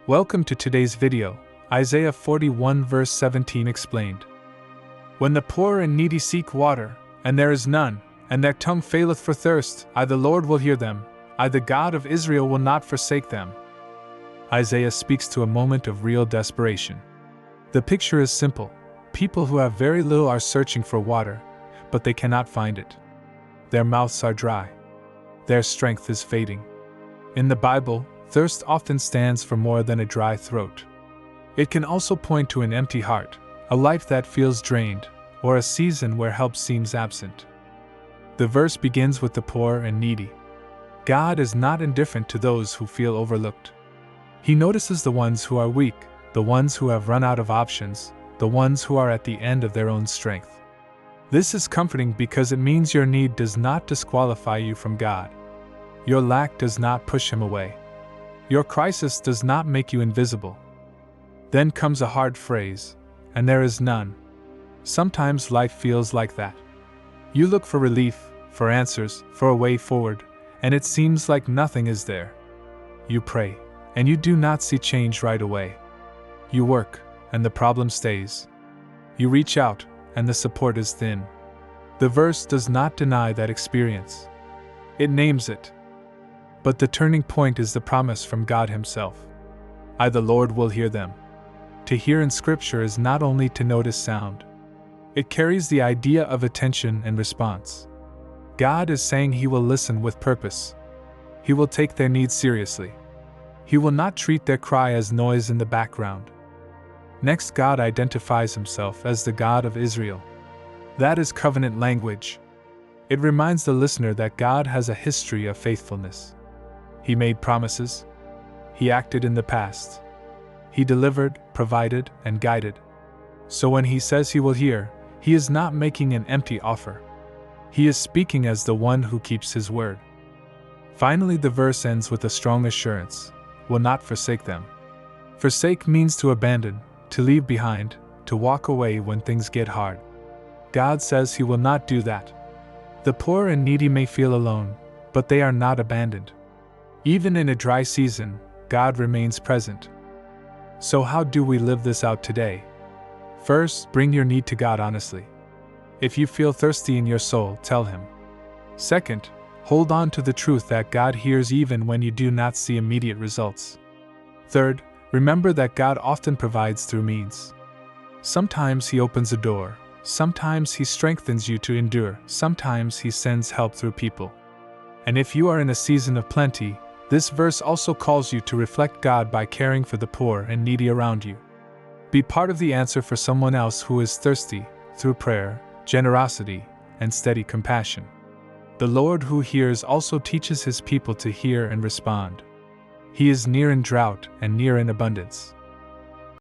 Welcome to today's video, Isaiah 41 verse 17 explained. When the poor and needy seek water, and there is none, and their tongue faileth for thirst, I the Lord will hear them, I the God of Israel will not forsake them. Isaiah speaks to a moment of real desperation. The picture is simple. People who have very little are searching for water, but they cannot find it. Their mouths are dry. Their strength is fading. In the Bible, thirst often stands for more than a dry throat. It can also point to an empty heart, a life that feels drained, or a season where help seems absent. The verse begins with the poor and needy. God is not indifferent to those who feel overlooked. He notices the ones who are weak, the ones who have run out of options, the ones who are at the end of their own strength. This is comforting because it means your need does not disqualify you from God. Your lack does not push Him away. Your crisis does not make you invisible. Then comes a hard phrase, and there is none. Sometimes life feels like that. You look for relief, for answers, for a way forward, and it seems like nothing is there. You pray, and you do not see change right away. You work, and the problem stays. You reach out, and the support is thin. The verse does not deny that experience. It names it. But the turning point is the promise from God Himself. I the Lord will hear them. To hear in Scripture is not only to notice sound. It carries the idea of attention and response. God is saying He will listen with purpose. He will take their needs seriously. He will not treat their cry as noise in the background. Next, God identifies Himself as the God of Israel. That is covenant language. It reminds the listener that God has a history of faithfulness. He made promises. He acted in the past. He delivered, provided, and guided. So when He says He will hear, He is not making an empty offer. He is speaking as the one who keeps His word. Finally, the verse ends with a strong assurance, will not forsake them. Forsake means to abandon, to leave behind, to walk away when things get hard. God says He will not do that. The poor and needy may feel alone, but they are not abandoned. Even in a dry season, God remains present. So how do we live this out today? First, bring your need to God honestly. If you feel thirsty in your soul, tell Him. Second, hold on to the truth that God hears even when you do not see immediate results. Third, remember that God often provides through means. Sometimes He opens a door, sometimes He strengthens you to endure, sometimes He sends help through people. And if you are in a season of plenty, this verse also calls you to reflect God by caring for the poor and needy around you. Be part of the answer for someone else who is thirsty, through prayer, generosity, and steady compassion. The Lord who hears also teaches His people to hear and respond. He is near in drought and near in abundance.